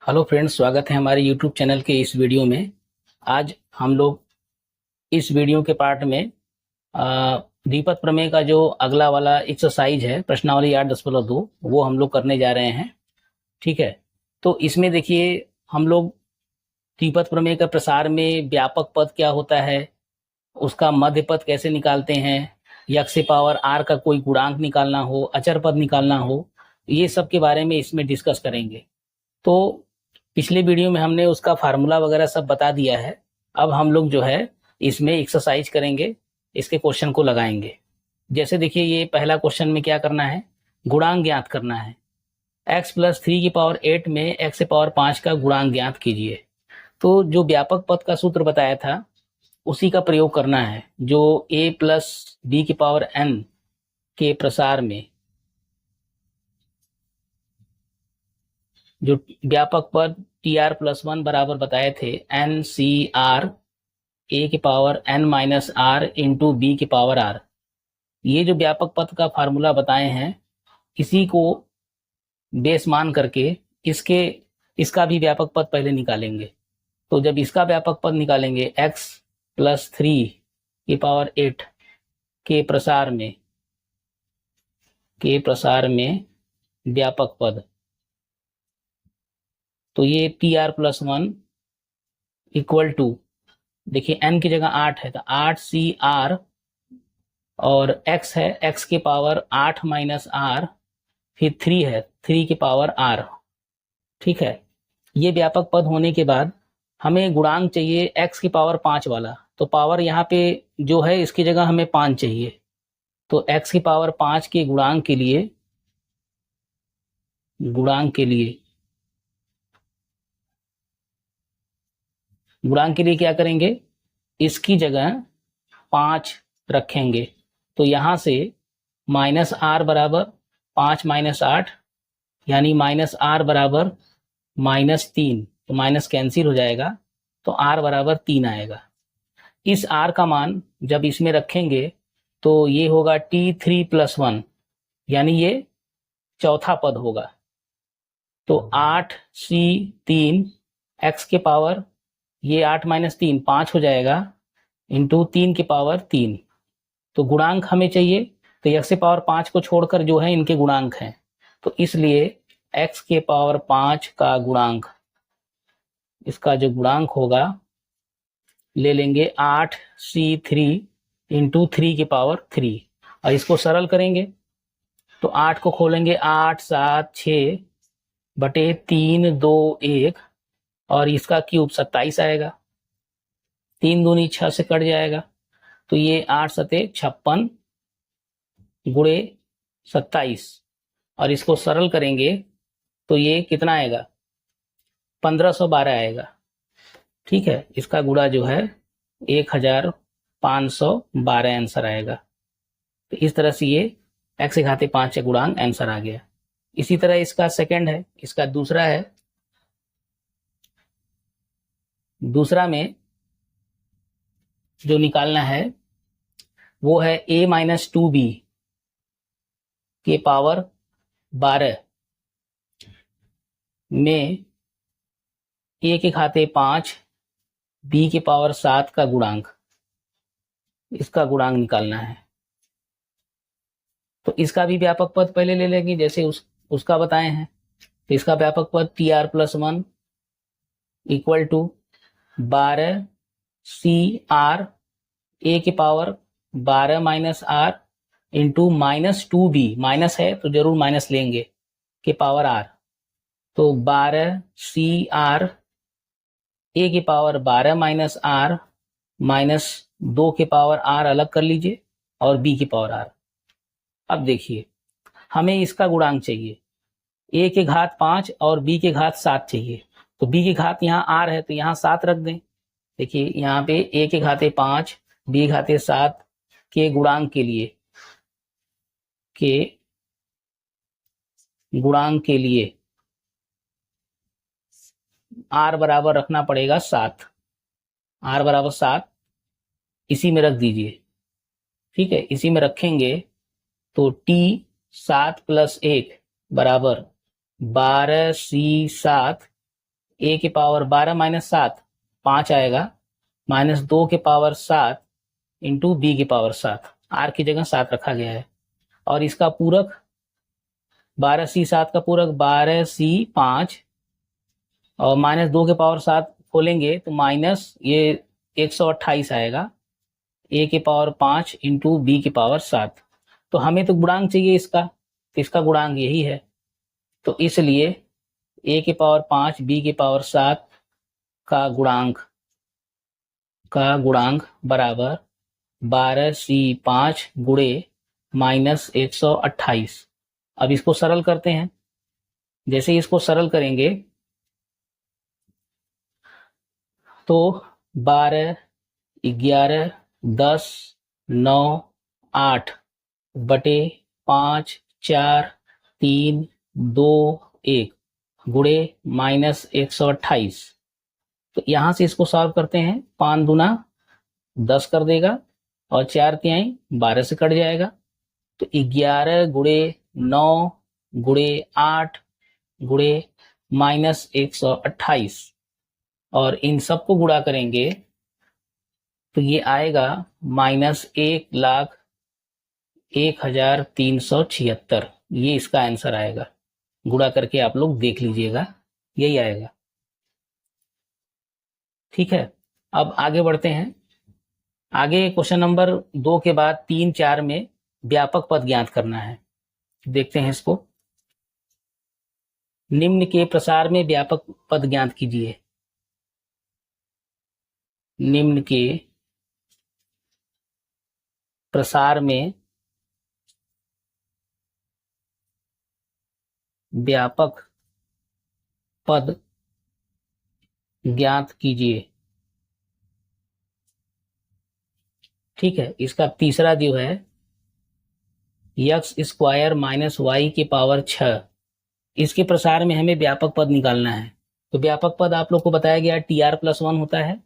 Hello friends, स्वागत है हमारे यूट्यूब चैनल के इस वीडियो में। आज हम लोग इस वीडियो के पार्ट में द्विपद प्रमेय का जो अगला वाला एक्सरसाइज है, प्रश्नावली 8.2, वो हम लोग करने जा रहे हैं। ठीक है, तो इसमें देखिए, हम लोग द्विपद प्रमेय का प्रसार में व्यापक पद क्या होता है, उसका मध्य पद कैसे निकालते हैं, यक्ष से पावर आर का कोई गुणांक निकालना हो, अचर पद निकालना हो, ये सब के बारे में इसमें डिस्कस करेंगे। तो पिछले वीडियो में हमने उसका फार्मूला वगैरह सब बता दिया है। अब हम लोग जो है इसमें एक्सरसाइज करेंगे, इसके क्वेश्चन को लगाएंगे। जैसे देखिए, ये पहला क्वेश्चन में क्या करना है, गुणांक ज्ञात करना है। x प्लस 3 की पावर 8 में x से पावर 5 का गुणांक ज्ञात कीजिए। तो जो व्यापक पद का सूत्र बताया था उसी का प्रयोग करना है, जो a प्लस बी की पावर n के प्रसार में जो व्यापक पद TR+1 बराबर बताए थे NCR A की power n minus r into b की पावर r। ये जो व्यापक पद का फार्मूला बताए हैं, इसी को बेस मान करके इसका भी व्यापक पद पहले निकालेंगे। तो जब इसका व्यापक पद निकालेंगे x प्लस 3 की पावर 8 के प्रसार में व्यापक पद, तो ये TR+1 इक्वल टू, देखिए n की जगह 8 है तो 8CR, और x है x के पावर 8 माइनस आर, फिर 3 है 3 की पावर r। ठीक है, ये व्यापक पद होने के बाद हमें गुणांक चाहिए x की पावर 5 वाला। तो पावर यहाँ पे जो है इसकी जगह हमें 5 चाहिए। तो x की पावर 5 के गुणांक के लिए क्या करेंगे, इसकी जगह 5 रखेंगे। तो यहाँ से माइनस आर बराबर 5 माइनस 8, यानी माइनस आर बराबर -3। तो माइनस कैंसिल हो जाएगा, तो आर बराबर 3 आएगा। इस आर का मान जब इसमें रखेंगे तो ये होगा T3+1, यानी ये चौथा पद होगा। तो 8C3 x के पावर, ये 8 माइनस 3 5 हो जाएगा, इंटू 3 की पावर 3। तो गुणांक हमें चाहिए, तो x के पावर 5 को छोड़कर जो है इनके गुणांक हैं। तो इसलिए x के पावर 5 का गुणांक, इसका जो गुणांक होगा, ले लेंगे 8C3 इंटू 3 की पावर 3, और इसको सरल करेंगे तो 8 को खोलेंगे, 8 7 6 बटे 3 2 1, और इसका क्यूब 27 आएगा। 3 दूनी 6 से कट जाएगा, तो ये 8 सते 56 गुणे 27, और इसको सरल करेंगे तो ये कितना आएगा, 1512 आएगा। ठीक है, इसका गुणा जो है 1512 आंसर आएगा। तो इस तरह से ये x के घाते 5 गुणांक आंसर आ गया। इसी तरह इसका सेकंड है, इसका दूसरा है। दूसरा में जो निकालना है वो है a-2b के पावर 12 में a के घाते 5 b के पावर 7 का गुणांक, इसका गुणांक निकालना है। तो इसका भी व्यापक पद पहले ले लेंगे, जैसे उसका बताए हैं। तो इसका व्यापक पद TR+1 equal to 12CR a के power 12 minus r into -2b, minus है तो जरूर माइनस लेंगे, के पावर r। तो 12CR a के पावर 12 माइनस आर माइनस 2 के पावर r अलग कर लीजिए, और b की पावर r। अब देखिए, हमें इसका गुणांक चाहिए, a के घात 5 और b के घात 7 चाहिए। तो b के घात यहाँ r है तो यहाँ 7 रख दें। देखिए यहाँ पे a के घाते 5 b घाते 7 के गुणांक के लिए r बराबर रखना पड़ेगा 7। r बराबर 7 इसी में रख दीजिए। ठीक है, इसी में रखेंगे तो t 7 + 1 बराबर 12C7 a के पावर 12 माइनस 7 5 आएगा, माइनस 2 के पावर 7 इंटू बी के पावर 7, आर की जगह 7 रखा गया है। और इसका पूरक 12c7 का पूरक 12c5 और माइनस 2 के पावर 7 खोलेंगे तो माइनस ये 128 आएगा, a के पावर 5 इंटू बी के पावर 7। तो हमें तो गुणांक चाहिए इसका, तो इसका गुणांक यही है। तो इसलिए a के पावर 5 b के पावर 7 का गुणांक बराबर 12c5 गुणे माइनस 128। अब इसको सरल करते हैं। जैसे ही इसको सरल करेंगे तो 12, 11, 10, 9, 8 बटे 5, 4, 3, 2, 1 गुणे माइनस 128। तो यहाँ से इसको सॉल्व करते हैं। 5 दूना 10 कर देगा और 4 तिहाई 12 से कट जाएगा। तो 11 गुणे 9 गुणे 8 गुणे माइनस 128 और इन सबको गुणा करेंगे तो ये आएगा माइनस 1,01,376। ये इसका आंसर आएगा। गुणा करके आप लोग देख लीजिएगा, यही आएगा। ठीक है, अब आगे बढ़ते हैं। आगे क्वेश्चन नंबर 2 के बाद 3, 4 में व्यापक पद ज्ञात करना है। देखते हैं इसको। निम्न के प्रसार में व्यापक पद ज्ञात कीजिए। निम्न के प्रसार में व्यापक पद ज्ञात कीजिए। ठीक है, इसका तीसरा जो है x स्क्वायर माइनस वाई के पावर 6, इसके प्रसार में हमें व्यापक पद निकालना है। तो व्यापक पद आप लोग को बताया गया TR+1 होता है।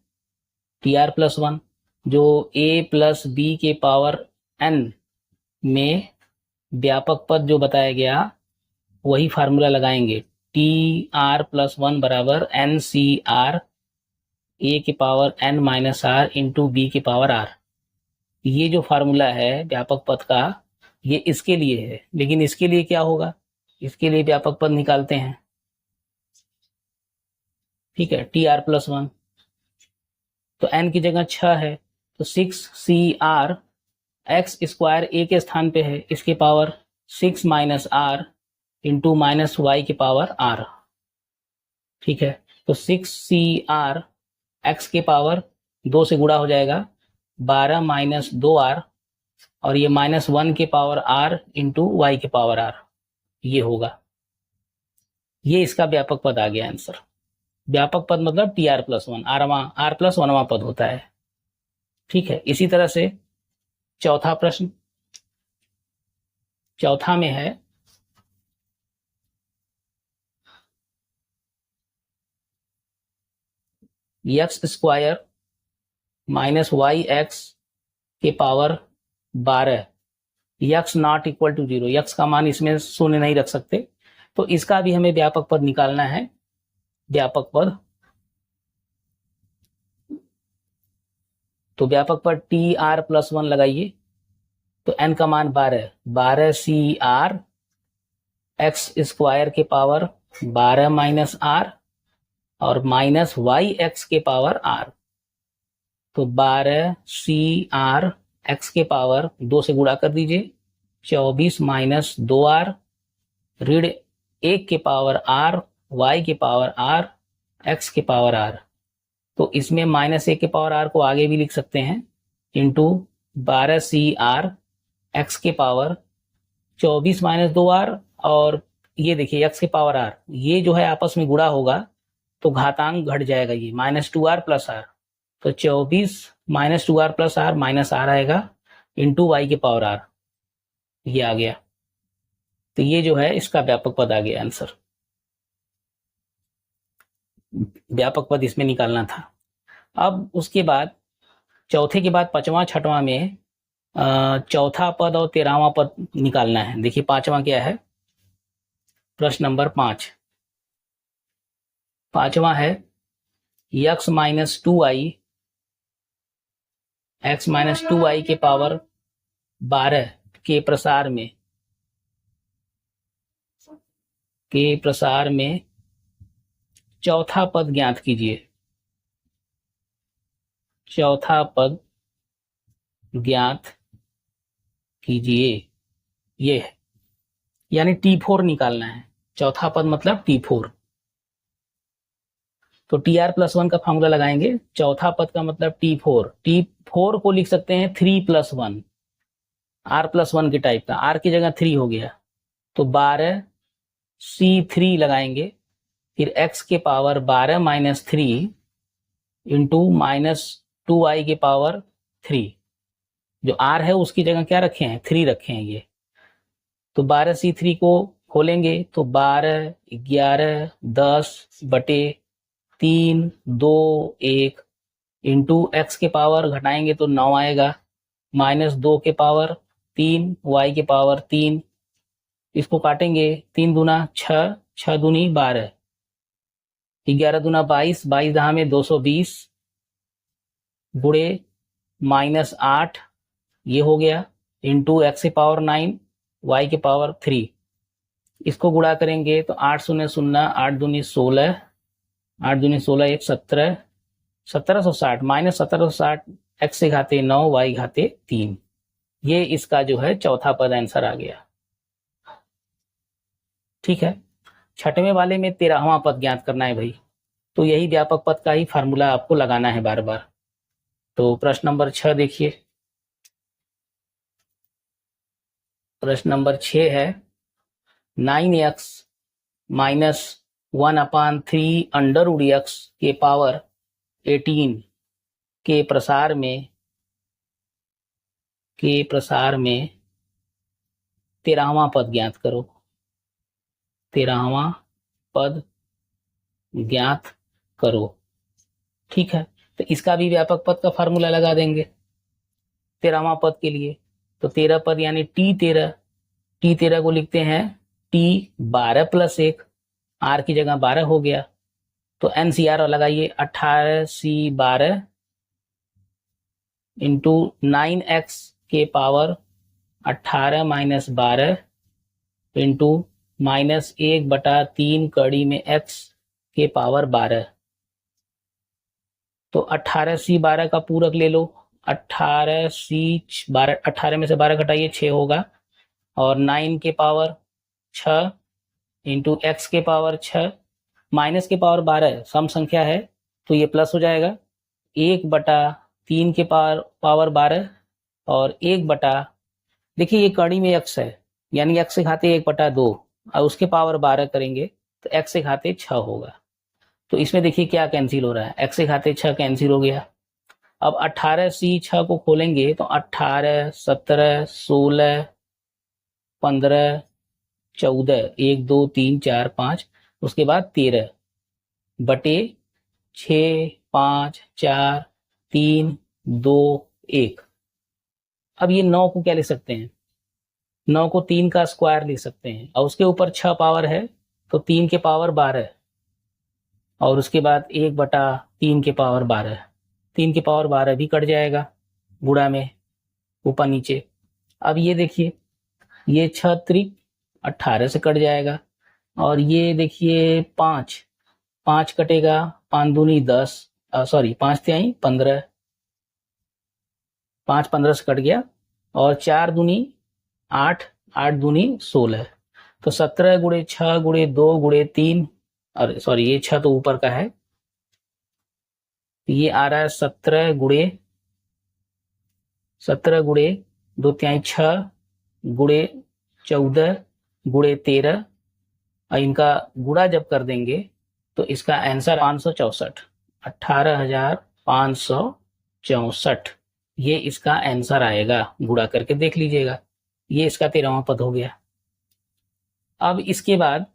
TR+1 जो a प्लस बी के पावर n में व्यापक पद जो बताया गया वही फार्मूला लगाएंगे। TR+1 बराबर NCR a के power n minus r into b के पावर r। ये जो फार्मूला है व्यापक पद का ये इसके लिए है, लेकिन इसके लिए क्या होगा, इसके लिए व्यापक पद निकालते हैं। ठीक है, TR+1 तो n की जगह 6 है तो 6CR x स्क्वायर a के स्थान पे है, इसके power 6 minus r into minus y के पावर r। ठीक है, तो 6CR x के पावर 2 से गुणा हो जाएगा 12 माइनस 2r और ये माइनस 1 के पावर r इंटू वाई के पावर r, ये होगा। ये इसका व्यापक पद आ गया आंसर। व्यापक पद मतलब TR+1, R+1वां पद होता है। ठीक है, इसी तरह से चौथा प्रश्न, चौथा में है x square minus y x के power 12, x not equal to 0, x का मान इसमें शून्य नहीं रख सकते, तो इसका भी हमें व्यापक पद निकालना है। व्यापक पद, तो व्यापक पद TR+1 लगाइए तो n का मान 12CR x स्क्वायर के पावर 12 माइनस r और माइनस वाई एक्स के पावर r। तो 12CR x के पावर 2 से गुणा कर दीजिए, 24 माइनस 2r ऋण 1 के पावर r y के पावर r x के पावर r। तो इसमें माइनस 1 के पावर r को आगे भी लिख सकते हैं, इंटू 12CR x के पावर 24 माइनस 2r और ये देखिए x के पावर r, ये जो है आपस में गुणा होगा तो घातांक घट जाएगा, ये माइनस 2r प्लस r। तो 24 minus 2r plus r minus r आएगा इंटू वाई के पावर r, ये आ गया। तो ये जो है इसका व्यापक पद आ गया आंसर। व्यापक पद इसमें निकालना था। अब उसके बाद चौथे के बाद पांचवा छठवां में चौथा पद और 13वां पद निकालना है। देखिए पांचवा क्या है, प्रश्न नंबर 5। पांचवा है x माइनस टू आई के पावर 12 के प्रसार में चौथा पद ज्ञात कीजिए। चौथा पद ज्ञात कीजिए, ये है, यानी T4 निकालना है। चौथा पद मतलब T4। तो TR+1 का फॉर्मूला लगाएंगे। चौथा पद का मतलब T4 को लिख सकते हैं 3+1, R+1 के टाइप का, R की जगह 3 हो गया, तो 12C3 लगाएंगे, फिर x के power 12 minus 3 into minus 2i के पावर 3, जो r है उसकी जगह क्या रखे हैं, 3 रखे हैं ये। तो 12C3 को खोलेंगे तो 12, 11, 10 बटे 3, 2, 1 इंटू x के पावर घटाएंगे तो 9 आएगा, माइनस 2 के पावर 3, y के पावर 3, इसको काटेंगे 3 दूना 6, 6 दूनी 12, 11 दूना 22, 22 दहा में 220 गुड़े माइनस 8, ये हो गया, इंटू x के पावर 9, y के पावर 3, इसको गुणा करेंगे तो 8 शून्य 0, 8 दूनी 16, 8 दूनी 16, 1 17, 1760 माइनस 1760, x से घाते 9, y घाते 3, ये इसका जो है चौथा पद आंसर आ गया। ठीक है, छठवें वाले में 13वां पद ज्ञात करना है भाई, तो यही व्यापक पद का ही फार्मूला आपको लगाना है बार बार। तो प्रश्न नंबर 6 देखिए, प्रश्न नंबर 6 है 9x minus 1/3 under root x के पावर 18 के प्रसार में 13वां पद ज्ञात करो। 13वां पद ज्ञात करो। ठीक है, तो इसका भी व्यापक पद का फार्मूला लगा देंगे 13वां पद के लिए। तो 13 पद यानी T13 को लिखते हैं T12 + 1, R की जगह 12 हो गया, तो NCR लगाइए 18C12 इंटू 9x के पावर 18 माइनस 12 इंटू माइनस 1/3 कड़ी में x के पावर 12, तो 18C12 का पूरक ले लो, 18C12, 18 में से 12 घटाइए 6 होगा, और 9 के पावर 6 इंटू x के पावर 6 माइनस के पावर 12 सम संख्या है तो ये प्लस हो जाएगा, 1/3 के पावर 12 और 1 देखिए ये कड़ी में x है, यानी x से घाते 1/2 और उसके पावर 12 करेंगे तो x से घाते 6 होगा। तो इसमें देखिए क्या कैंसिल हो रहा है, x से घाते 6 कैंसिल हो गया। अब 18C6 को खोलेंगे तो 18, 17, 16, 15, 14, 1, 2, 3, 4, 5, उसके बाद 13 बटे 6, 5, 4, 3, 2, 1। अब ये 9 को क्या लिख सकते हैं, 9 को 3 का स्क्वायर लिख सकते हैं, और उसके ऊपर 6 पावर है तो 3 के पावर 12 और उसके बाद 1/3 के पावर 12, 3 के पावर 12 भी कट जाएगा गुणा में ऊपर नीचे। अब ये देखिए ये 6 त्रिक 18 से कट जाएगा, और ये देखिए 5 कटेगा, 5 दूनी 10, सॉरी 5 तिहाई 15, 5 15 से कट गया, और 4 दूनी 8, 8 दूनी 16, तो 17 गुणे 6 गुणे 2 गुणे 3, अरे सॉरी ये 6 तो ऊपर का है, ये आ रहा है 17 गुणे 2 तिहाई 6 गुणे 14 गुणे 13, और इनका गुणा जब कर देंगे तो इसका आंसर 564, 18,564, ये इसका आंसर आएगा। गुणा करके देख लीजिएगा, ये इसका 13वां पद हो गया। अब इसके बाद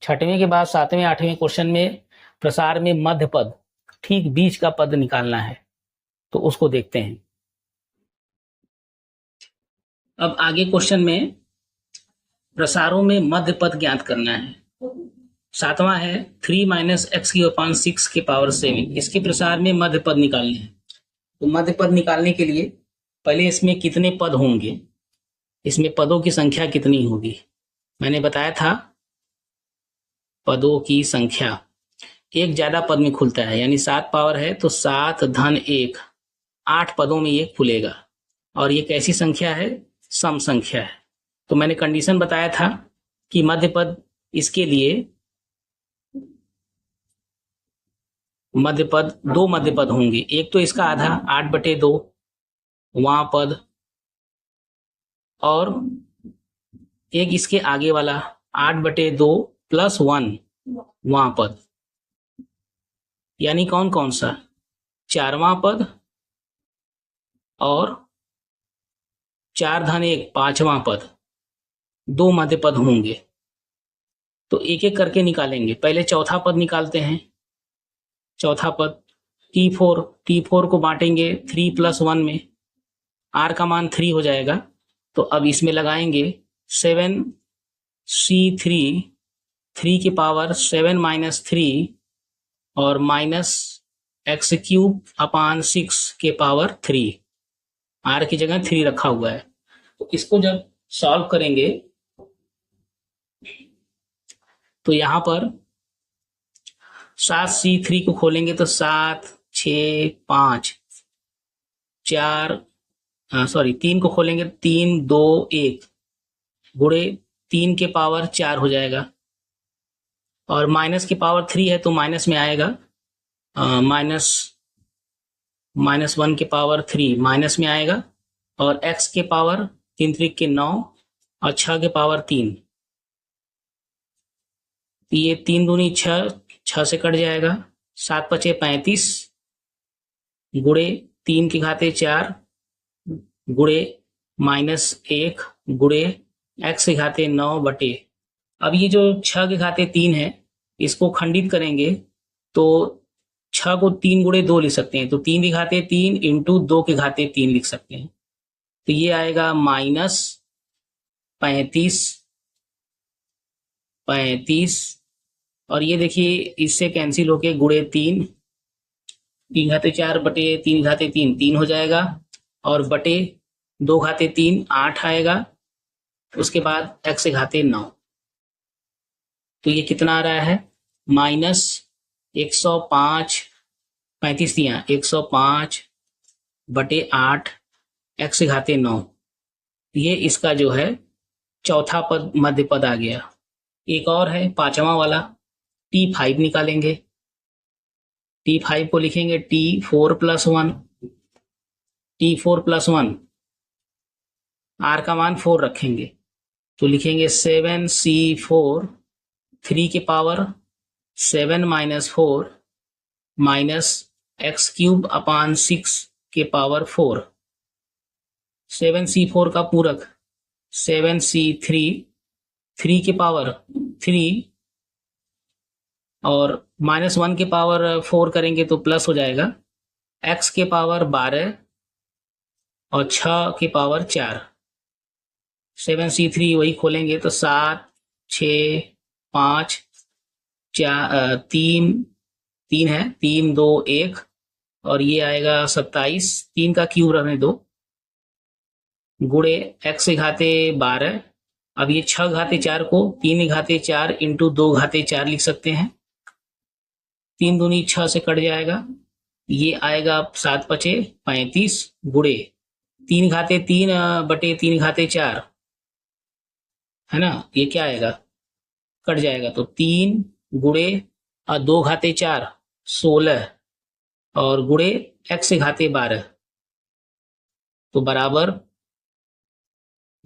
छठवें के बाद 7वें 8वें क्वेश्चन में प्रसार में मध्य पद, ठीक बीच का पद निकालना है, तो उसको देखते हैं। अब आगे क्वेश्चन में प्रसारों में मध्य पद ज्ञात करना है। सातवां है 3 माइनस एक्स की अपान 6 के पावर 7। इसके प्रसार में मध्य पद निकालने हैं। तो मध्य पद निकालने के लिए पहले इसमें कितने पद होंगे, इसमें पदों की संख्या कितनी होगी। मैंने बताया था पदों की संख्या एक ज्यादा पद में खुलता है, यानी 7 पावर है तो 7 धन 1, 8 पदों में ये खुलेगा। और ये कैसी संख्या है, सम संख्या है। तो मैंने कंडीशन बताया था कि मध्य पद, इसके लिए मध्य पद, दो मध्य पद होंगे। एक तो इसका आधा 8/2 वहां पद, और एक इसके आगे वाला 8/2 प्लस 1 वहां पद, यानी कौन कौन सा, 4वां पद और 4 धन 1 5वां पद, दो मध्य पद होंगे। तो एक एक करके निकालेंगे। पहले चौथा पद निकालते हैं। चौथा पद T4 को बांटेंगे 3 + 1 में, R का मान 3 हो जाएगा। तो अब इसमें लगाएंगे 7C3, 3 की पावर 7 - 3 और -x³ के पावर 3। R की जगह 3 रखा हुआ है। तो इसको जब सॉल्व करेंगे तो यहां पर 7C3 को खोलेंगे तो 7 6 5 4, 3 को खोलेंगे 3 2 1 गुणे 3 के पावर 4 हो जाएगा। और माइनस की पावर 3 है तो माइनस में आएगा, -1 के पावर 3 माइनस में आएगा। और x के पावर 3 3 के 9 और 6 के पावर 3, ये 3 दूनी 6, 6 से कट जाएगा। 7 × 5 = 35 गुणे 3 की घाते 4 गुणे -1 गुणे x की घाते 9 बटे। अब ये जो 6 की घाते 3 है इसको खंडित करेंगे तो 6 को 3 गुणे 2 लिख सकते हैं। तो 3 की घाते 3 इंटू 2 की घाते 3 लिख सकते हैं। तो ये आएगा -35 और ये देखिए इससे कैंसिल होके गुणे 3, 3 घाते 4 बटे 3 घाते 3 3 हो जाएगा। और बटे 2 घाते 3 8 आएगा। उसके बाद x से घाते 9। तो ये कितना आ रहा है, -105, 35 दिया 105/8 x से घाते 9। ये इसका जो है चौथा पद मध्य पद आ गया। एक और है 5वां वाला, T5 निकालेंगे। T5 को लिखेंगे T4 + 1, T4 + 1, R का मान 4 रखेंगे तो लिखेंगे 7C4, 3 की पावर 7 - 4 -x³ / 6 के पावर 4। 7C4 का पूरक 7C3, 3 की पावर 3 और -1 के पावर 4 करेंगे तो प्लस हो जाएगा। x के पावर 12 और 6 की पावर 4। 7C3 वही खोलेंगे तो 7 6 5 4 3 3 है, 3 2 1 और ये आएगा 27, 3 का क्यूब रहने दो, गुणे x की घाते 12। अब ये 6 घाते 4 को 3 की घाते 4 इंटू 2 घाते 4 लिख सकते हैं। 3 दूनी 6 से कट जाएगा। ये आएगा 7 × 5 = 35 गुणे 3 घाते 3 बटे 3 घाते 4 है ना, ये क्या आएगा, कट जाएगा। तो 3 गुणे 2 घाते 4 16 और गुणे x की घाते 12 तो बराबर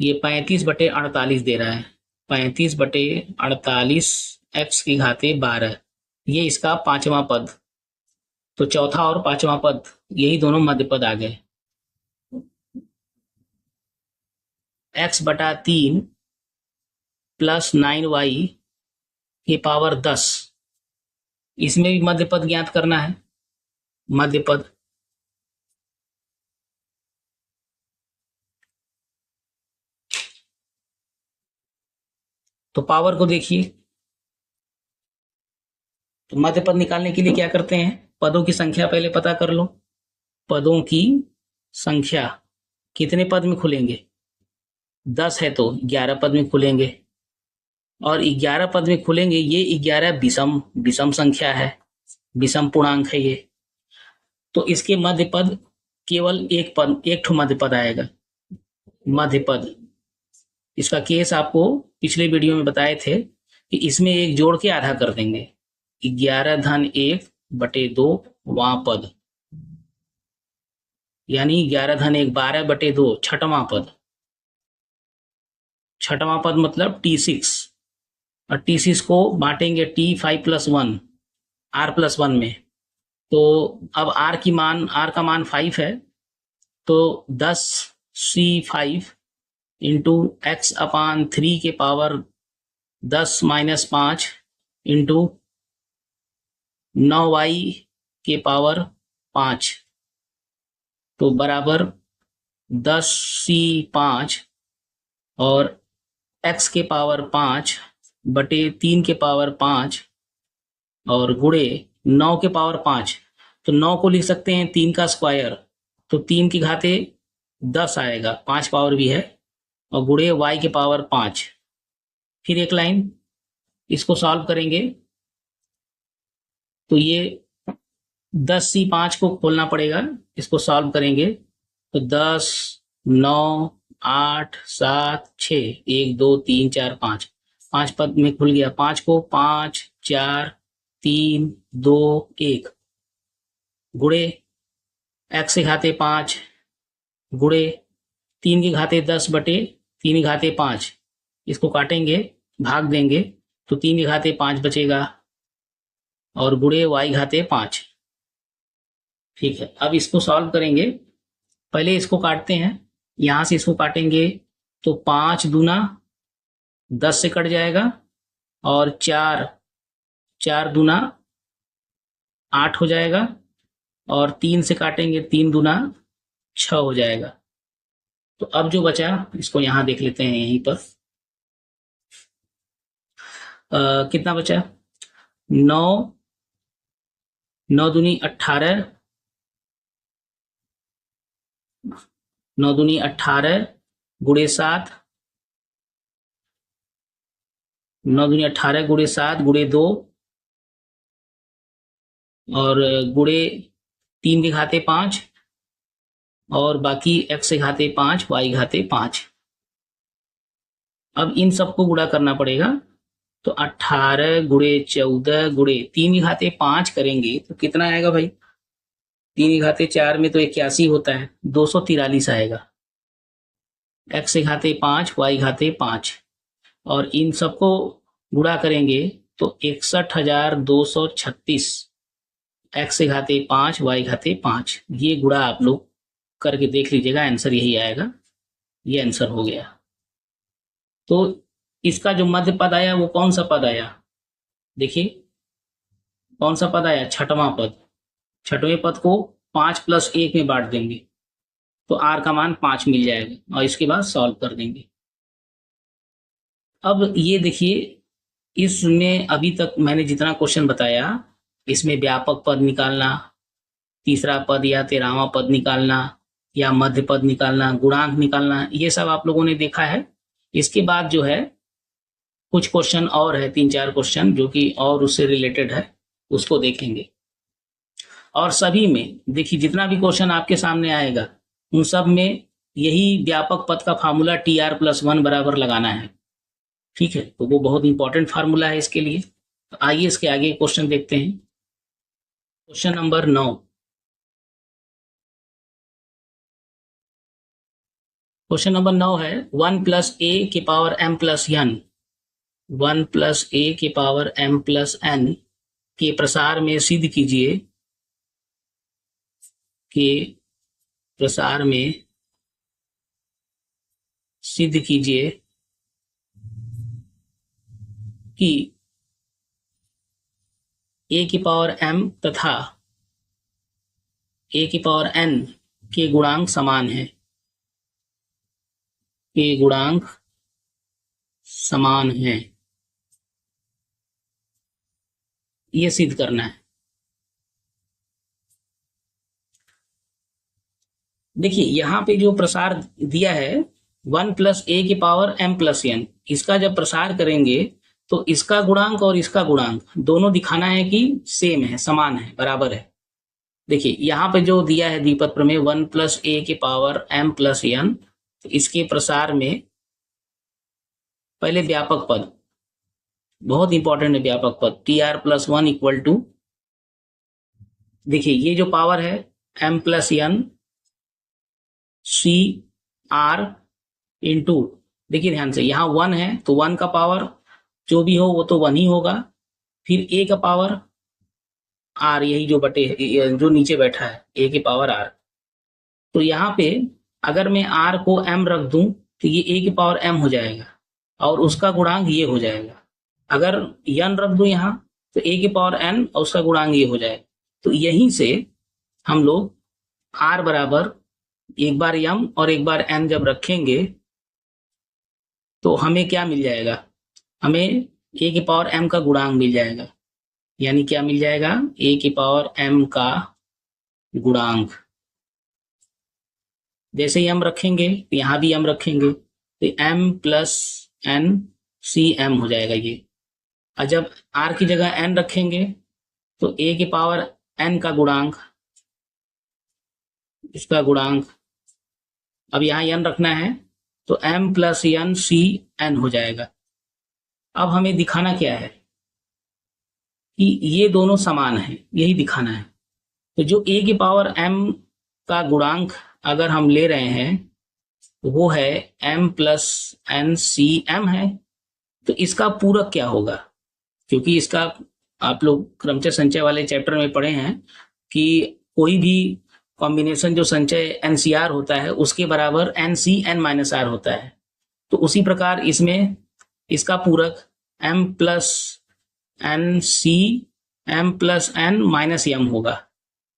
ये 35/48 दे रहा है। 35/48 x की घाते 12, ये इसका 5वां पद। तो चौथा और 5वां पद यही दोनों मध्य पद आ गए। x/3 + 9y की पावर 10, इसमें भी मध्य पद ज्ञात करना है। मध्य पद तो पावर को देखिए, तो मध्य पद निकालने के लिए क्या करते हैं, पदों की संख्या पहले पता कर लो। पदों की संख्या कितने पद में खुलेंगे, 10 है तो 11 पद में खुलेंगे, और 11 पद में खुलेंगे। ये 11 विषम विषम संख्या है, विषम पूर्णांक है ये। तो इसके मध्य पद केवल एक पद, एक ठो मध्य पद आएगा, मध्य पद। इसका केस आपको पिछले वीडियो में बताए थे कि इसमें एक जोड़ के आधा कर देंगे, 11/1/2 वां पद, यानी 11/1 12/2 छठवां पद। छठवां पद मतलब T6, और T6 को बांटेंगे T5+1 R+1 में। तो अब R का मान 5 है, तो 10C5 इंटू x/3 के पावर 10-5 इंटू 9y के पावर 5, तो बराबर 10C5 और x के पावर 5 बटे 3 के पावर 5 और गुणे 9 के पावर 5। तो 9 को लिख सकते हैं 3 का स्क्वायर, तो 3 की घाते 10 आएगा, 5 पावर भी है, और गुणे y के पावर 5। फिर एक लाइन, इसको सॉल्व करेंगे तो ये 10C5 को खोलना पड़ेगा, इसको सॉल्व करेंगे तो 10, 9, 8, 7, 6, 1 2 3 4 5, 5 पद में खुल गया। 5 को 5, 4, 3, 2, 1 गुणे x के घाते 5 गुणे 3 की घाते 10 बटे 3 की घाते 5, इसको काटेंगे, भाग देंगे, तो 3 की घाते 5 बचेगा, और गुणे y घाते 5। ठीक है, अब इसको सॉल्व करेंगे। पहले इसको काटते हैं, यहां से इसको काटेंगे तो 5 दूना 10 से कट जाएगा, और 4 दूना 8 हो जाएगा, और 3 से काटेंगे 3 दूना 6 हो जाएगा। तो अब जो बचा इसको यहां देख लेते हैं, यहीं पर कितना बचा, 9, 9 दूनी 18, 9 दूनी 18 गुणे 7, 9 दूनी 18 गुणे 7 गुणे 2, और गुणे 3 के घाते 5, और बाकी x के घाते 5 y घाते 5। अब इन सबको गुणा करना पड़ेगा, तो 18 गुणे 14 गुणे 3 के घाते 5 करेंगे तो कितना आएगा भाई, 3 के घाते 4 में तो 81 होता है, 243 आएगा। x के घाते 5 y घाते 5, और इन सबको गुणा करेंगे तो 61,236, x के घाते 5 y घाते 5। ये गुणा आप लोग करके देख लीजिएगा, आंसर यही आएगा। ये आंसर हो गया। तो इसका जो मध्य पद आया वो कौन सा पद आया, देखिए कौन सा पद आया, छठवां पद। छठवें पद को 5+1 में बांट देंगे तो r का मान 5 मिल जाएगा, और इसके बाद सॉल्व कर देंगे। अब ये देखिए, इसमें अभी तक मैंने जितना क्वेश्चन बताया, इसमें व्यापक पद निकालना, तीसरा पद या 13वां पद निकालना, या मध्य पद निकालना, गुणांक निकालना, ये सब आप लोगों ने देखा है। इसके बाद जो है कुछ क्वेश्चन और है, 3-4 क्वेश्चन जो कि और उससे रिलेटेड है, उसको देखेंगे। और सभी में देखिए जितना भी क्वेश्चन आपके सामने आएगा उन सब में यही व्यापक पद का फार्मूला TR+1 बराबर लगाना है। ठीक है, तो वो बहुत इंपॉर्टेंट फार्मूला है इसके लिए। तो आइए इसके आगे क्वेश्चन देखते हैं। क्वेश्चन नंबर 9, क्वेश्चन नंबर 9 है 1 + a के पावर m + n, 1 + a के पावर m + n के प्रसार में सिद्ध कीजिए, के प्रसार में सिद्ध कीजिए कि a की पावर m तथा a की पावर n के गुणांक समान है, के गुणांक समान है। ये सिद्ध करना है। देखिए यहाँ पे जो प्रसार दिया है 1+a⁴m+n, इसका जब प्रसार करेंगे तो इसका गुणांक और इसका गुणांक दोनों दिखाना है कि सेम है, समान है, बराबर है। देखिए यहाँ पे जो दिया है द्विपद प्रमेय 1+a⁴m+n, तो इसके प्रसार में पहले व्यापक पद, बहुत इंपॉर्टेंट है व्यापक पद, tr+1 इक्वल टू, देखिए ये जो पावर है m+n cr इंटू, देखिए ध्यान से यहाँ 1 है तो 1 का पावर जो भी हो वो तो 1 ही होगा, फिर a का पावर r, यही जो बटे जो नीचे बैठा है a की पावर r। तो यहाँ पे अगर मैं r को m रख दूं तो ये a की पावर m हो जाएगा और उसका गुणांक ये हो जाएगा। अगर n रख दूं यहाँ तो a की पावर n और उसका गुणांक ये हो जाएगा। तो यहीं से हम लोग r बराबर एक बार m और एक बार n जब रखेंगे तो हमें क्या मिल जाएगा, हमें a की पावर m का गुणांक मिल जाएगा। यानी क्या मिल जाएगा, a की पावर m का गुणांक। जैसे ही m रखेंगे तो यहाँ भी m रखेंगे तो m+n cm हो जाएगा ये। और जब r की जगह n रखेंगे तो a की पावर n का गुणांक, इसका गुणांक, अब यहाँ n रखना है तो m+n cn हो जाएगा। अब हमें दिखाना क्या है कि ये दोनों समान है, यही दिखाना है। तो जो a की पावर m का गुणांक अगर हम ले रहे हैं वो है m+n cm है, तो इसका पूरक क्या होगा, क्योंकि इसका आप लोग क्रमचय संचय वाले चैप्टर में पढ़े हैं कि कोई भी कॉम्बिनेशन जो संचय NCR होता है उसके बराबर NCn-r होता है। तो उसी प्रकार इसमें इसका पूरक m+n होगा,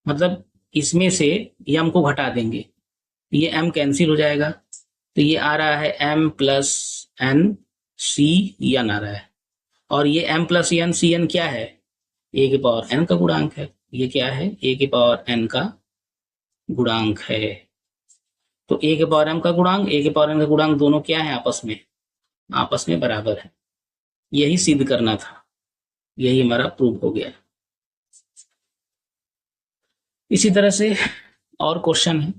मतलब इसमें से m को घटा देंगे, ये m कैंसिल हो जाएगा, तो ये आ रहा है m+n cn आ रहा है। और ये m+n cn क्या है, a की पावर n का गुणांक है। ये क्या है, a की पावर n का गुणांक है। तो a की पावर m का गुणांक, a की पावर n का गुणांक दोनों क्या है, आपस में बराबर है। यही सिद्ध करना था, यही हमारा प्रूव हो गया। इसी तरह से और क्वेश्चन है।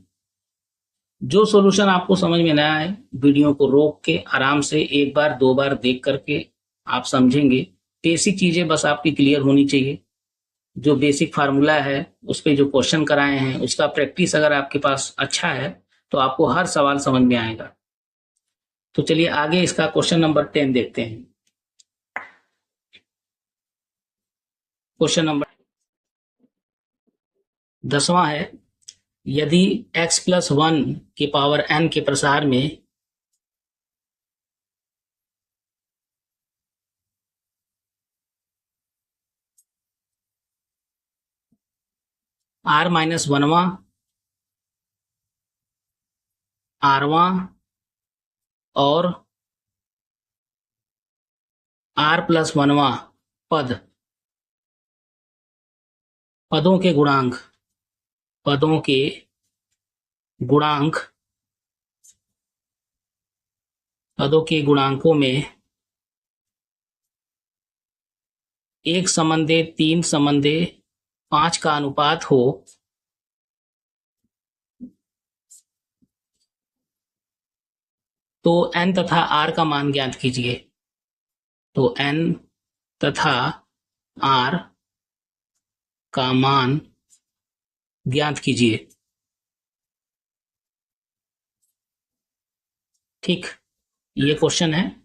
जो सॉल्यूशन आपको समझ में ना आए, वीडियो को रोक के आराम से एक बार दो बार देख करके आप समझेंगे। बेसिक चीजें बस आपकी क्लियर होनी चाहिए। जो बेसिक फार्मूला है उस पे जो क्वेश्चन कराए हैं उसका प्रैक्टिस अगर आपके पास अच्छा है तो आपको हर सवाल समझ में आएगा। तो चलिए आगे इसका क्वेश्चन नंबर 10 देखते हैं। क्वेश्चन नंबर 10वां है, यदि x+1 की पावर n के प्रसार में r-1वां, rवां और r+1वां पदों के गुणांकों में 1:3:5 का अनुपात हो तो n तथा r का मान ज्ञात कीजिए। तो n तथा r का मान ज्ञात कीजिए। ठीक, ये क्वेश्चन है।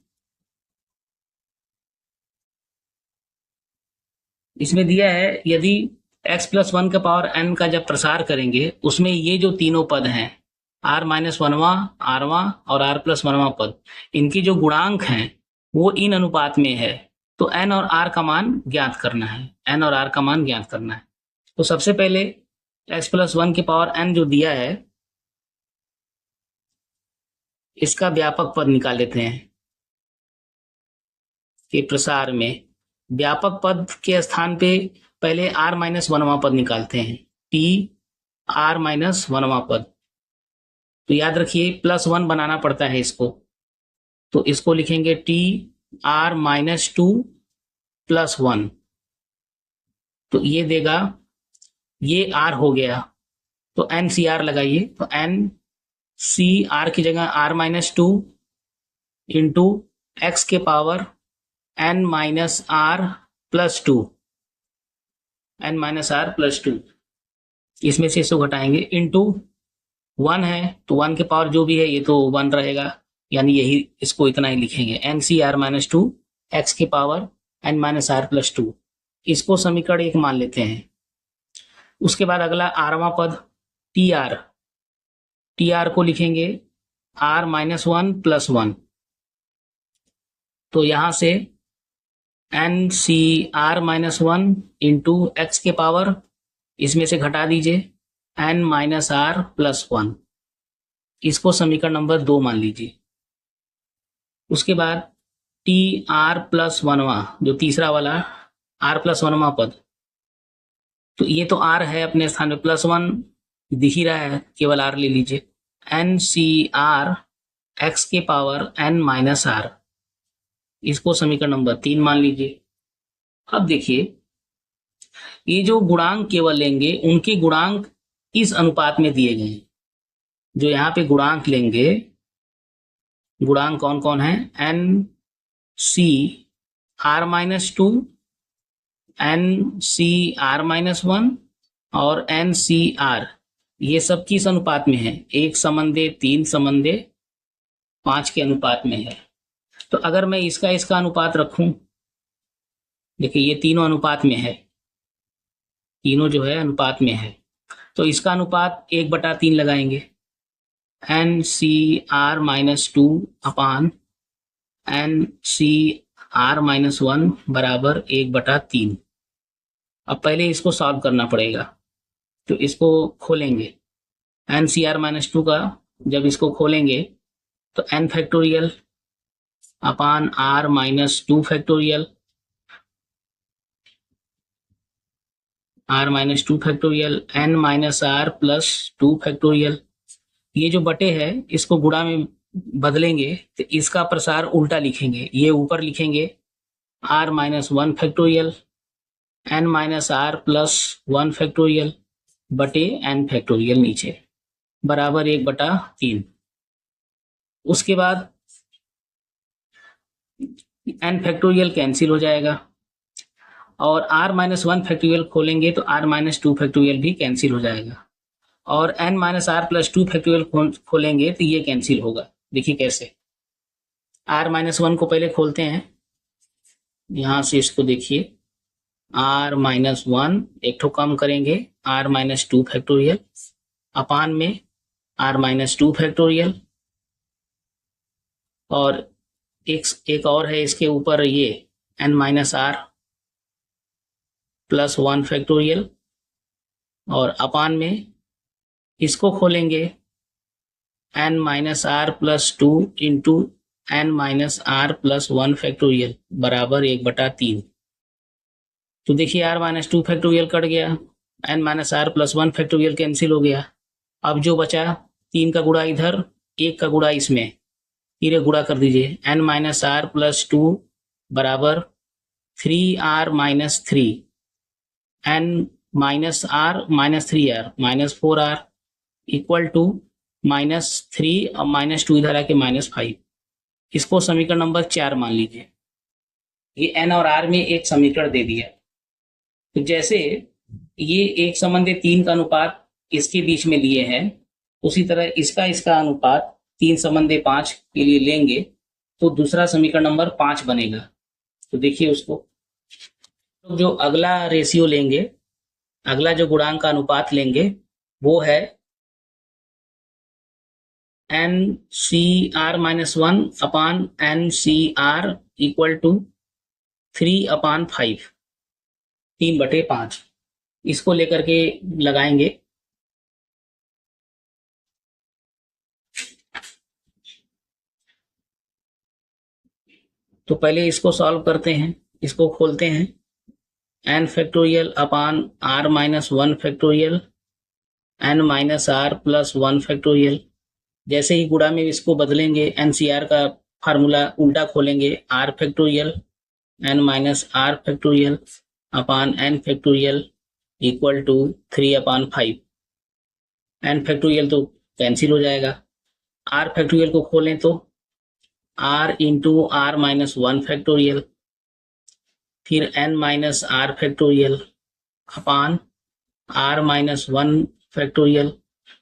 इसमें दिया है यदि x+1 का पावर n का जब प्रसार करेंगे उसमें ये जो तीनों पद हैं r-1वां, rवां और r+1वां पद, इनकी जो गुणांक हैं वो इन अनुपात में है। तो n और r का मान ज्ञात करना है। तो सबसे पहले x+1 की पावर n जो दिया है इसका व्यापक पद निकाल लेते हैं कि प्रसार में व्यापक पद के स्थान पे पहले r माइनस वनवां पद निकालते हैं, टी r माइनस वनवां पद। तो याद रखिए +1 बनाना पड़ता है इसको, तो इसको लिखेंगे टी r माइनस 2 + 1। तो ये देगा, ये r हो गया, तो NCR लगाइए, तो NCR की जगह r माइनस 2 इंटू एक्स के power n minus r plus 2, n minus r plus 2, इसमें से इसको घटाएंगे, इंटू 1 है तो 1 के पावर जो भी है ये तो 1 रहेगा, यानी यही इसको इतना ही लिखेंगे, NCR माइनस 2 एक्स के power n minus r plus 2। इसको समीकरण 1 मान लेते हैं। उसके बाद अगला आरवां पद TR, TR को लिखेंगे r माइनस 1 प्लस 1। तो यहां से NCR माइनस 1 इंटू एक्स के पावर, इसमें से घटा दीजिए n माइनस r प्लस 1, इसको समीकरण नंबर 2 मान लीजिए। उसके बाद TR प्लस वनवा, जो तीसरा वाला r प्लस वनवा पद, तो ये तो r है अपने स्थान में, +1 दिख ही रहा है, केवल r ले लीजिए, NCR x के पावर n माइनस r, इसको समीकरण नंबर 3 मान लीजिए। अब देखिए ये जो गुणांक केवल लेंगे उनके गुणांक इस अनुपात में दिए गए हैं। जो यहाँ पे गुणांक लेंगे, गुणांक कौन कौन है, NCR माइनस 2, NCR माइनस 1 और NCR, ये सब किस अनुपात में है, 1:3:5 के अनुपात में है। तो अगर मैं इसका अनुपात रखूं, देखिए ये तीनों अनुपात में है, तीनों जो है अनुपात में है, तो इसका अनुपात 1/3 लगाएंगे, NCR माइनस 2 अपान NCR माइनस 1 बराबर 1/3। अब पहले इसको सॉल्व करना पड़ेगा, तो इसको खोलेंगे, NCR माइनस 2 का जब इसको खोलेंगे तो n factorial upon r minus 2 factorial, r minus 2 factorial, n minus r plus 2 factorial. ये जो बटे है इसको गुणा में बदलेंगे तो इसका प्रसार उल्टा लिखेंगे, ये ऊपर लिखेंगे r minus 1 factorial, n minus r plus 1 factorial बटे n फैक्टोरियल नीचे, बराबर 1/3। उसके बाद n फैक्टोरियल कैंसिल हो जाएगा, और r माइनस 1 फैक्टोरियल खोलेंगे तो r माइनस 2 फैक्टोरियल भी कैंसिल हो जाएगा, और n minus r plus 2 factorial खोलेंगे तो ये कैंसिल होगा। देखिए कैसे, r माइनस 1 को पहले खोलते हैं, यहां से इसको देखिए, r माइनस 1 एक ठो कम करेंगे, r माइनस 2 फैक्टोरियल अपान में r माइनस 2 फैक्टोरियल, और एक और है इसके ऊपर, ये n minus r plus 1 factorial, और अपान में इसको खोलेंगे n minus r plus 2 into n minus r plus 1 factorial बराबर 1/3। तो देखिए r माइनस 2 फैक्टोरियल कट गया, n minus r plus 1 factorial cancel हो गया। अब जो बचा 3 का गुणा इधर, 1 का गुणा इसमें, फिर गुणा कर दीजिए, n माइनस r प्लस 2 बराबर 3r minus 3, n minus r minus 3r minus 4r equal to -3 और -2 इधर आके -5। इसको समीकरण नंबर 4 मान लीजिए। ये n और r में एक समीकरण दे दिया, तो जैसे ये 1:3 का अनुपात इसके बीच में लिए हैं, उसी तरह इसका अनुपात 3:5 के लिए लेंगे तो दूसरा समीकरण नंबर 5 बनेगा। तो देखिए उसको, तो जो अगला रेशियो लेंगे, अगला जो गुणांक का अनुपात लेंगे वो है NCR minus 1 upon NCR equal to 3/5, 3/5। इसको लेकर के लगाएंगे, तो पहले इसको सॉल्व करते हैं। इसको खोलते हैं, n factorial upon r minus 1 factorial n minus r plus 1 factorial. जैसे ही गुणा में इसको बदलेंगे, एनसीआर का फार्मूला उल्टा खोलेंगे, r factorial n minus r factorial upon n factorial equal to 3/5। n factorial तो कैंसिल हो जाएगा। r फैक्टोरियल को खोलें तो r into r minus 1 factorial, फिर n minus r factorial upon r minus 1 factorial.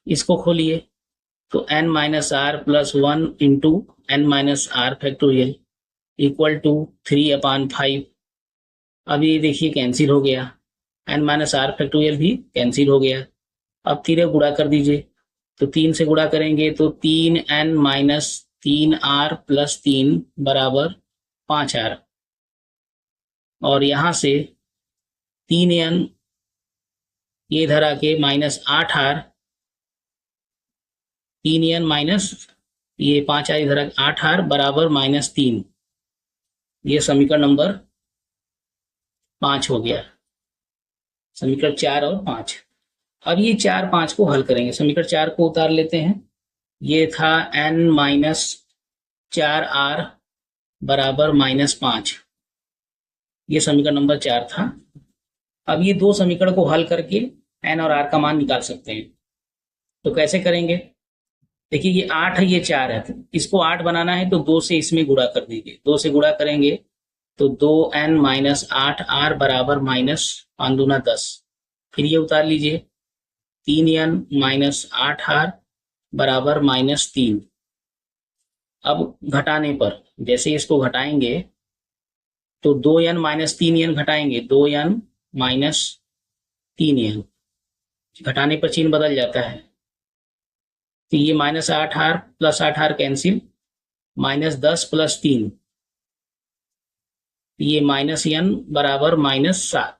इसको खोलिए तो n minus r plus 1 into n minus r factorial equal to 3/5। अब ये देखिए कैंसिल हो गया, n माइनस आर फैक्टोरियल भी कैंसिल हो गया। अब 3 गुणा कर दीजिए, तो 3 से गुणा करेंगे तो 3n माइनस 3r प्लस 3 बराबर 5r, और यहाँ से 3n ये इधर आके माइनस 8r, 3n माइनस ये 5r इधर 8r बराबर -3। ये समीकरण नंबर 5 हो गया, समीकरण 4 और 5। अब ये 4 5 को हल करेंगे, समीकरण 4 को उतार लेते हैं। ये था n माइनस 4r बराबर -5, ये समीकरण नंबर 4 था। अब ये दो समीकरण को हल करके n और r का मान निकाल सकते हैं। तो कैसे करेंगे? देखिए ये 8 है, ये 4 है, तो इसको 8 बनाना है तो 2 से इसमें गुणा कर दीजिए। 2 से गुणा करेंगे तो 2n माइनस 8r बराबर -5 दूना 10। फिर ये उतार लीजिए, 3n माइनस 8r बराबर -3। अब घटाने पर जैसे इसको घटाएंगे तो 2n माइनस 3n घटाएंगे, 2n माइनस 3n, घटाने पर चिन्ह बदल जाता है। तो ये -8r plus 8r cancel, -10 plus 3, ये -n बराबर -7,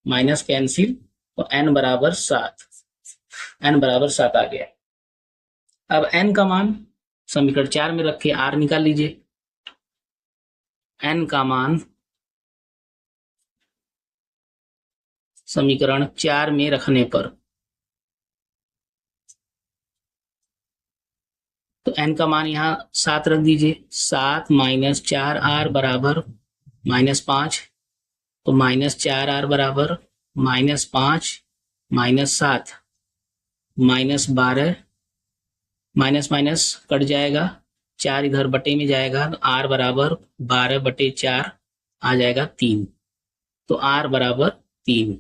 माइनस कैंसिल तो n बराबर 7, n बराबर 7 आ गया। अब n का मान समीकरण 4 में रख के r निकाल लीजिए। n का मान समीकरण 4 में रखने पर तो n का मान यहाँ 7 रख दीजिए। 7 माइनस 4r बराबर -5, तो -4r बराबर -5 -7 -12, माइनस माइनस कट जाएगा, 4 इधर बटे में जाएगा तो r बराबर 12/4 आ जाएगा 3, तो r बराबर 3,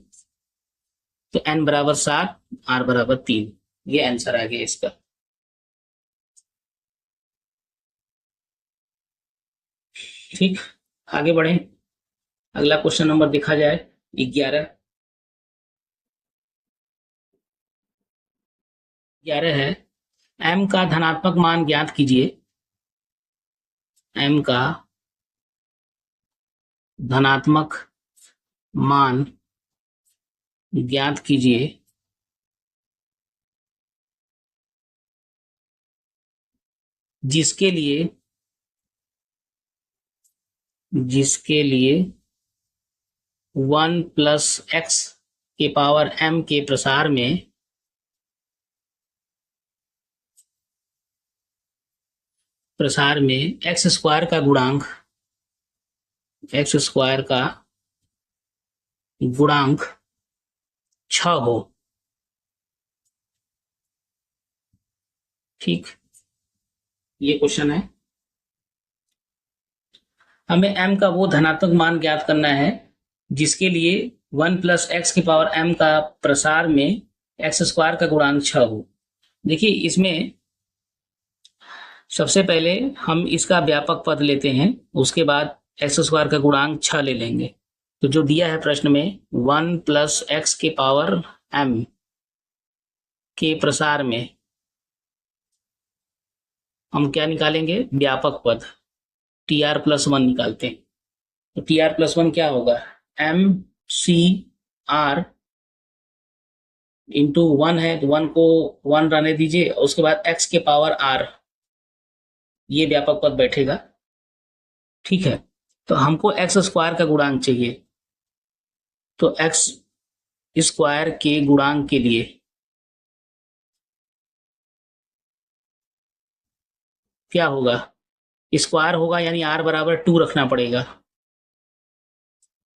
तो n बराबर 7, r बराबर 3। ये आंसर आ गया इसका। ठीक, आगे बढ़े। अगला क्वेश्चन नंबर देखा जाए 11 है, m का धनात्मक मान ज्ञात कीजिए। m का धनात्मक मान ज्ञात कीजिए जिसके लिए 1 प्लस x के पावर m के प्रसार में x स्क्वायर का गुणांक 6 हो। ठीक, ये क्वेश्चन है। हमें m का वो धनात्मक मान ज्ञात करना है जिसके लिए 1 प्लस x की पावर m का प्रसार में x स्क्वायर का गुणांक 6 हो। देखिए इसमें सबसे पहले हम इसका व्यापक पद लेते हैं, उसके बाद x स्क्वायर का गुणांक 6 ले लेंगे। तो जो दिया है प्रश्न में 1 प्लस x के पावर m के प्रसार में हम क्या निकालेंगे? व्यापक पद tr प्लस 1 निकालते हैं। तो tr प्लस 1 क्या होगा? mcr इंटू 1 है तो 1 को 1 रहने दीजिए, उसके बाद x के पावर r, ये व्यापक पद बैठेगा। ठीक है, तो हमको एक्स स्क्वायर का गुणांक चाहिए, तो एक्स स्क्वायर के गुणांक के लिए क्या होगा, स्क्वायर होगा यानी आर बराबर 2 रखना पड़ेगा।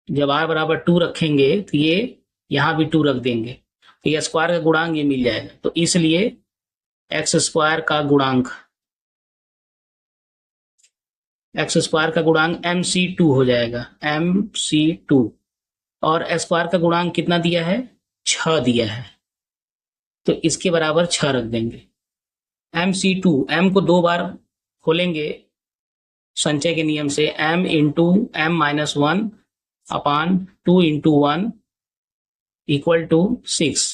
जब आर बराबर 2 रखेंगे तो ये यहां भी 2 रख देंगे, तो ये स्क्वायर का गुणांक ये मिल जाएगा। तो इसलिए एक्स स्क्वायर का गुणांक MC2 हो जाएगा, MC2। और स्क्वायर का गुणांक कितना दिया है, 6 दिया है, तो इसके बराबर 6 रख देंगे। MC2, m को 2 बार खोलेंगे संचय के नियम से, m into m minus 1 upon 2 into 1 equal to 6।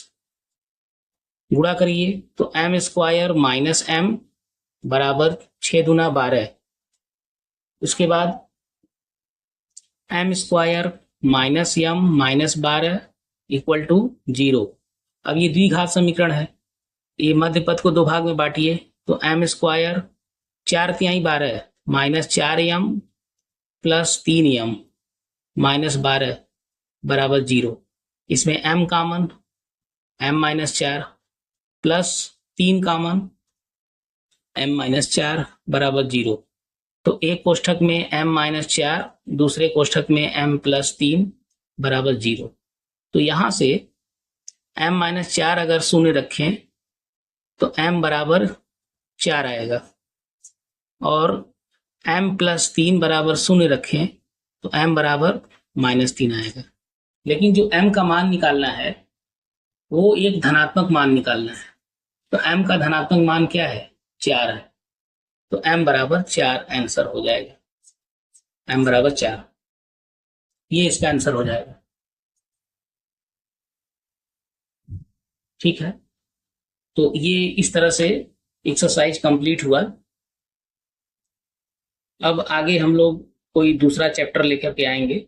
गुणा करिए तो m स्क्वायर माइनस m बराबर 6 दूना 12। उसके बाद m square minus m minus 12 equal to 0। अब ये द्विघात समीकरण है, ये मध्य पद को 2 भाग में बांटिए, तो m स्क्वायर 4 तिहाई 12 minus 4m plus 3m minus 12 बराबर 0। इसमें m common, m minus 4 plus 3 common, m minus 4 बराबर 0। तो एक कोष्ठक में m माइनस 4, दूसरे कोष्ठक में m प्लस 3 बराबर 0। तो यहां से m माइनस 4 अगर शून्य रखें तो m बराबर 4 आएगा, और m प्लस 3 बराबर शून्य रखें तो m बराबर माइनस 3 आएगा। लेकिन जो m का मान निकालना है वो एक धनात्मक मान निकालना है, तो m का धनात्मक मान क्या है, 4 है, तो m बराबर 4 आंसर हो जाएगा, m बराबर 4, ये इसका आंसर हो जाएगा। ठीक है, तो ये इस तरह से एक्सरसाइज कंप्लीट हुआ। अब आगे हम लोग कोई दूसरा चैप्टर लेकर के आएंगे।